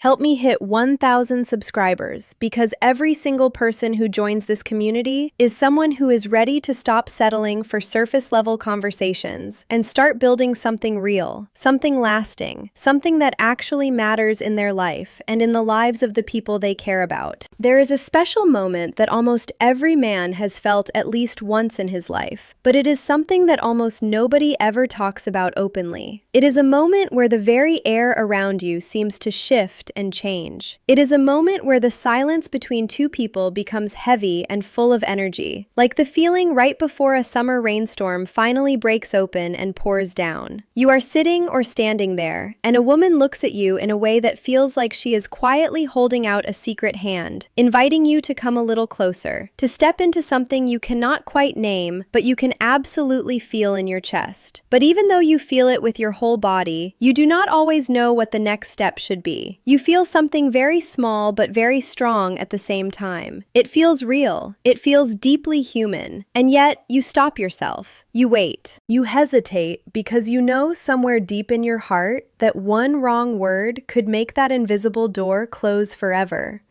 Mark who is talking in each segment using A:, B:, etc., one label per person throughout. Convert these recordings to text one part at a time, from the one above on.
A: Help me hit 1,000 subscribers because every single person who joins this community is someone who is ready to stop settling for surface-level conversations and start building something real, something lasting, something that actually matters in their life and in the lives of the people they care about. There is a special moment that almost every man has felt at least once in his life, but it is something that almost nobody ever talks about openly. It is a moment where the very air around you seems to shift and change. It is a moment where the silence between two people becomes heavy and full of energy, like the feeling right before a summer rainstorm finally breaks open and pours down. You are sitting or standing there, and a woman looks at you in a way that feels like she is quietly holding out a secret hand, inviting you to come a little closer, to step into something you cannot quite name, but you can absolutely feel in your chest. But even though you feel it with your whole body, you do not always know what the next step should be. You feel something very small but very strong at the same time. It feels real. It feels deeply human. And yet, you stop yourself. You wait. You hesitate because you know somewhere deep in your heart that one wrong word could make that invisible door close forever.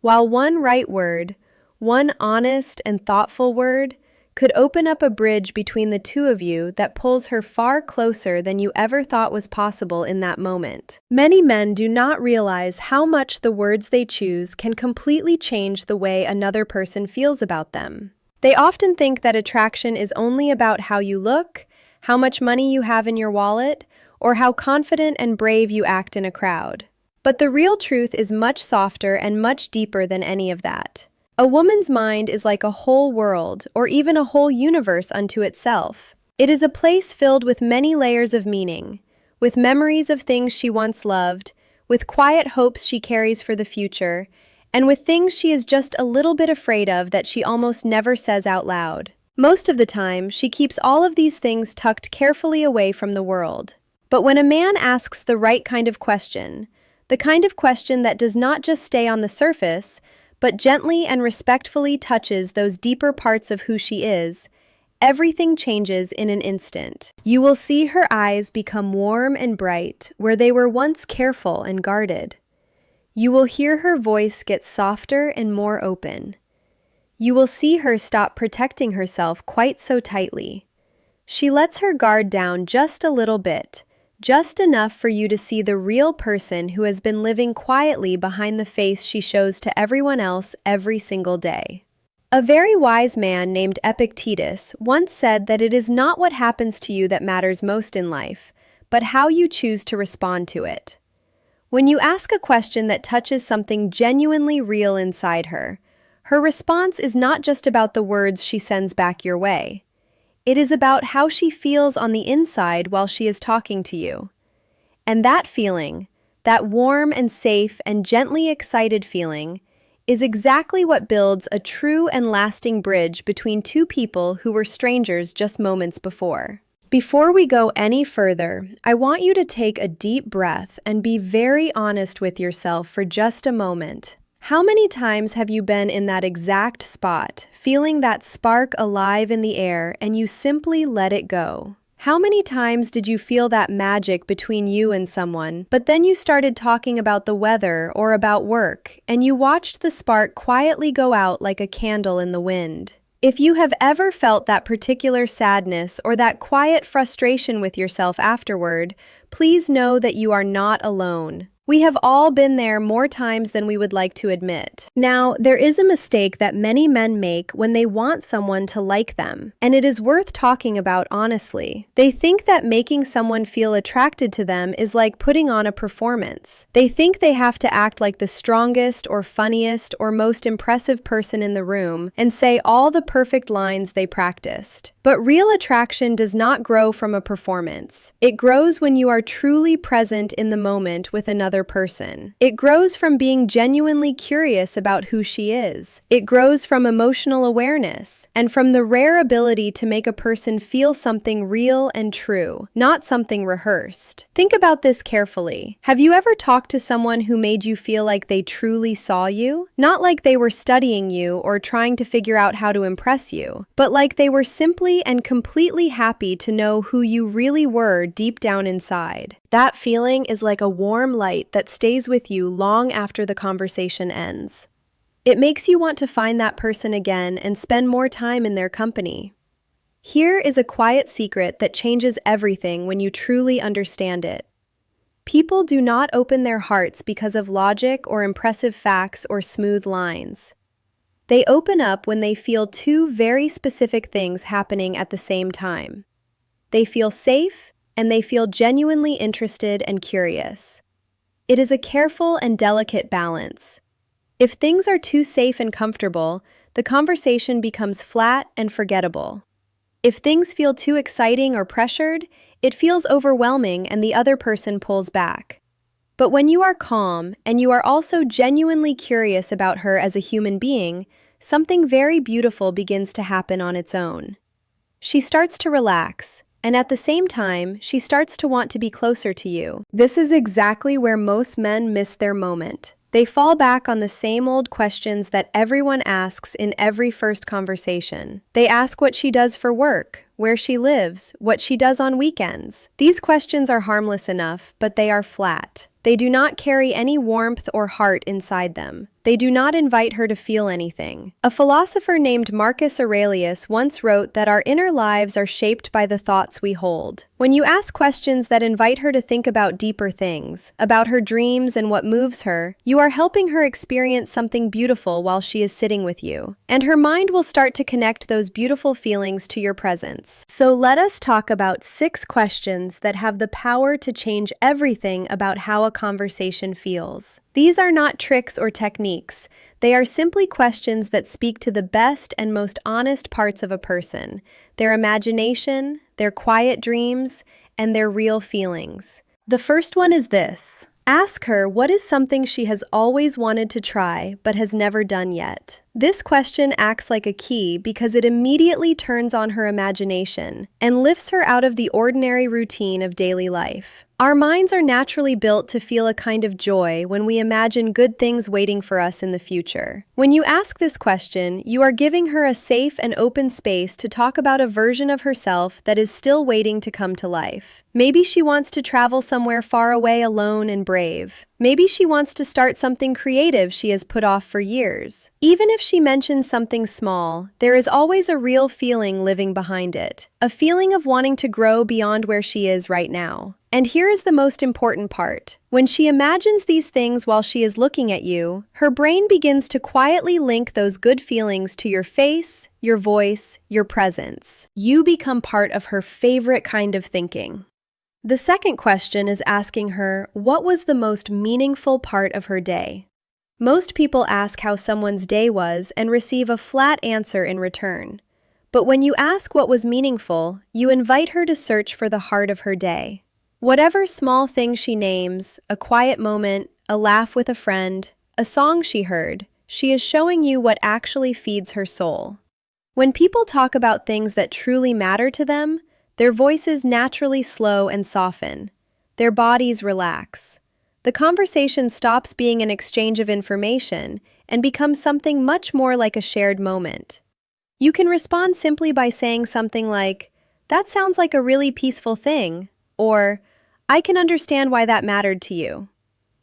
A: While one right word, one honest and thoughtful word, could open up a bridge between the two of you that pulls her far closer than you ever thought was possible in that moment. Many men do not realize how much the words they choose can completely change the way another person feels about them. They often think that attraction is only about how you look, how much money you have in your wallet, or how confident and brave you act in a crowd. But the real truth is much softer and much deeper than any of that. A woman's mind is like a whole world, or even a whole universe unto itself. It is a place filled with many layers of meaning, with memories of things she once loved, with quiet hopes she carries for the future, and with things she is just a little bit afraid of that she almost never says out loud. Most of the time, she keeps all of these things tucked carefully away from the world. But when a man asks the right kind of question, the kind of question that does not just stay on the surface, but gently and respectfully touches those deeper parts of who she is, everything changes in an instant. You will see her eyes become warm and bright where they were once careful and guarded. You will hear her voice get softer and more open. You will see her stop protecting herself quite so tightly. She lets her guard down just a little bit, just enough for you to see the real person who has been living quietly behind the face she shows to everyone else every single day. A very wise man named Epictetus once said that it is not what happens to you that matters most in life, but how you choose to respond to it. When you ask a question that touches something genuinely real inside her, her response is not just about the words she sends back your way. It is about how she feels on the inside while she is talking to you. And that feeling, that warm and safe and gently excited feeling, is exactly what builds a true and lasting bridge between two people who were strangers just moments before. Before we go any further, I want you to take a deep breath and be very honest with yourself for just a moment. How many times have you been in that exact spot, feeling that spark alive in the air, and you simply let it go? How many times did you feel that magic between you and someone, but then you started talking about the weather or about work, and you watched the spark quietly go out like a candle in the wind? If you have ever felt that particular sadness or that quiet frustration with yourself afterward, please know that you are not alone. We have all been there more times than we would like to admit. Now, there is a mistake that many men make when they want someone to like them, and it is worth talking about honestly. They think that making someone feel attracted to them is like putting on a performance. They think they have to act like the strongest or funniest or most impressive person in the room and say all the perfect lines they practiced. But real attraction does not grow from a performance. It grows when you are truly present in the moment with another person. It grows from being genuinely curious about who she is. It grows from emotional awareness and from the rare ability to make a person feel something real and true, not something rehearsed. Think about this carefully. Have you ever talked to someone who made you feel like they truly saw you? Not like they were studying you or trying to figure out how to impress you, but like they were simply truly and completely happy to know who you really were deep down inside. That feeling is like a warm light that stays with you long after the conversation ends. It makes you want to find that person again and spend more time in their company. Here is a quiet secret that changes everything when you truly understand it. People do not open their hearts because of logic or impressive facts or smooth lines. They open up when they feel two very specific things happening at the same time. They feel safe, and they feel genuinely interested and curious. It is a careful and delicate balance. If things are too safe and comfortable, the conversation becomes flat and forgettable. If things feel too exciting or pressured, it feels overwhelming and the other person pulls back. But when you are calm and you are also genuinely curious about her as a human being, something very beautiful begins to happen on its own. She starts to relax, and at the same time, she starts to want to be closer to you. This is exactly where most men miss their moment. They fall back on the same old questions that everyone asks in every first conversation. They ask what she does for work, where she lives, what she does on weekends. These questions are harmless enough, but they are flat. They do not carry any warmth or heart inside them. They do not invite her to feel anything. A philosopher named Marcus Aurelius once wrote that our inner lives are shaped by the thoughts we hold. When you ask questions that invite her to think about deeper things, about her dreams and what moves her, you are helping her experience something beautiful while she is sitting with you. And her mind will start to connect those beautiful feelings to your presence. So let us talk about 6 questions that have the power to change everything about how a conversation feels. These are not tricks or techniques. They are simply questions that speak to the best and most honest parts of a person, their imagination, their quiet dreams, and their real feelings. The first one is this. Ask her what is something she has always wanted to try but has never done yet. This question acts like a key because it immediately turns on her imagination and lifts her out of the ordinary routine of daily life. Our minds are naturally built to feel a kind of joy when we imagine good things waiting for us in the future. When you ask this question, you are giving her a safe and open space to talk about a version of herself that is still waiting to come to life. Maybe she wants to travel somewhere far away alone and brave. Maybe she wants to start something creative she has put off for years. Even if she mentions something small, there is always a real feeling living behind it. A feeling of wanting to grow beyond where she is right now. And here is the most important part. When she imagines these things while she is looking at you, her brain begins to quietly link those good feelings to your face, your voice, your presence. You become part of her favorite kind of thinking. The second question is asking her, what was the most meaningful part of her day? Most people ask how someone's day was and receive a flat answer in return. But when you ask what was meaningful, you invite her to search for the heart of her day. Whatever small thing she names, a quiet moment, a laugh with a friend, a song she heard, she is showing you what actually feeds her soul. When people talk about things that truly matter to them, their voices naturally slow and soften. Their bodies relax. The conversation stops being an exchange of information and becomes something much more like a shared moment. You can respond simply by saying something like, "That sounds like a really peaceful thing," or, "I can understand why that mattered to you."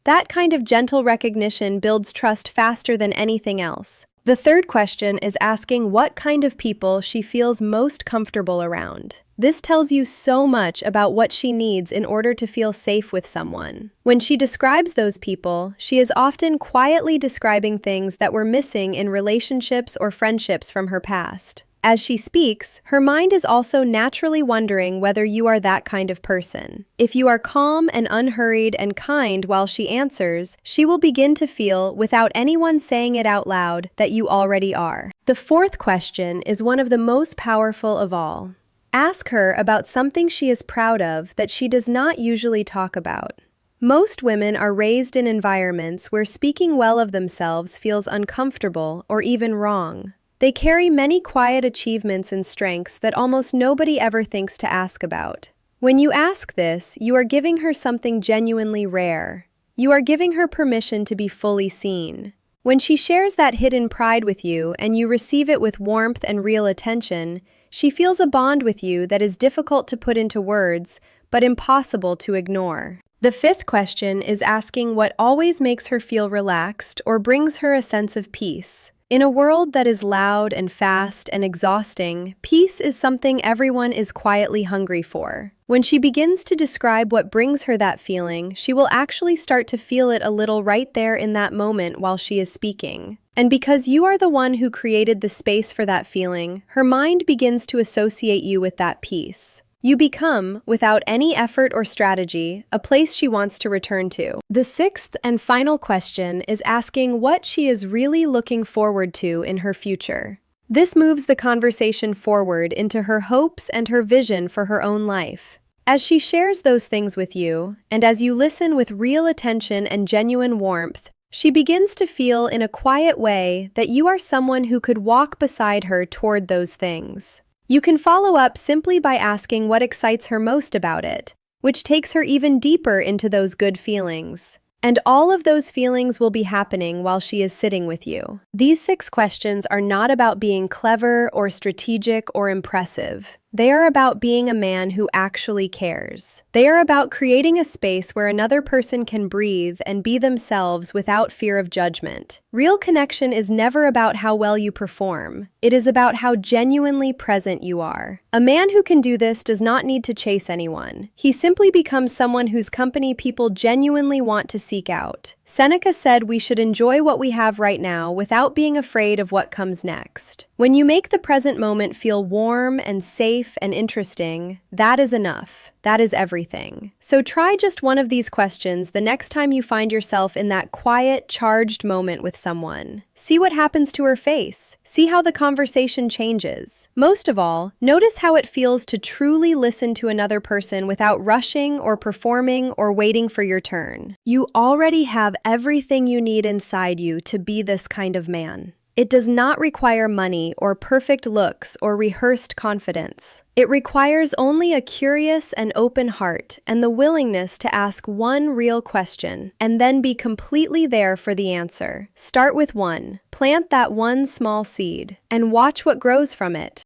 A: That kind of gentle recognition builds trust faster than anything else. The third question is asking what kind of people she feels most comfortable around. This tells you so much about what she needs in order to feel safe with someone. When she describes those people, she is often quietly describing things that were missing in relationships or friendships from her past. As she speaks, her mind is also naturally wondering whether you are that kind of person. If you are calm and unhurried and kind while she answers, she will begin to feel, without anyone saying it out loud, that you already are. The fourth question is one of the most powerful of all. Ask her about something she is proud of that she does not usually talk about. Most women are raised in environments where speaking well of themselves feels uncomfortable or even wrong. They carry many quiet achievements and strengths that almost nobody ever thinks to ask about. When you ask this, you are giving her something genuinely rare. You are giving her permission to be fully seen. When she shares that hidden pride with you and you receive it with warmth and real attention, She feels a bond with you that is difficult to put into words, but impossible to ignore. The fifth question is asking what always makes her feel relaxed or brings her a sense of peace. In a world that is loud and fast and exhausting, peace is something everyone is quietly hungry for. When she begins to describe what brings her that feeling, she will actually start to feel it a little right there in that moment while she is speaking. And because you are the one who created the space for that feeling, her mind begins to associate you with that peace. You become, without any effort or strategy, a place she wants to return to. The sixth and final question is asking what she is really looking forward to in her future. This moves the conversation forward into her hopes and her vision for her own life. As she shares those things with you, and as you listen with real attention and genuine warmth, she begins to feel in a quiet way that you are someone who could walk beside her toward those things. You can follow up simply by asking what excites her most about it, which takes her even deeper into those good feelings. And all of those feelings will be happening while she is sitting with you. These 6 questions are not about being clever or strategic or impressive. They are about being a man who actually cares. They are about creating a space where another person can breathe and be themselves without fear of judgment. Real connection is never about how well you perform. It is about how genuinely present you are. A man who can do this does not need to chase anyone. He simply becomes someone whose company people genuinely want to seek out. Seneca said we should enjoy what we have right now without being afraid of what comes next. When you make the present moment feel warm and safe and interesting, that is enough. That is everything. So try just one of these questions the next time you find yourself in that quiet, charged moment with someone. See what happens to her face. See how the conversation changes. Most of all, notice how it feels to truly listen to another person without rushing or performing or waiting for your turn. You already have everything you need inside you to be this kind of man. It does not require money or perfect looks or rehearsed confidence. It requires only a curious and open heart and the willingness to ask one real question and then be completely there for the answer. Start with one. Plant that one small seed and watch what grows from it.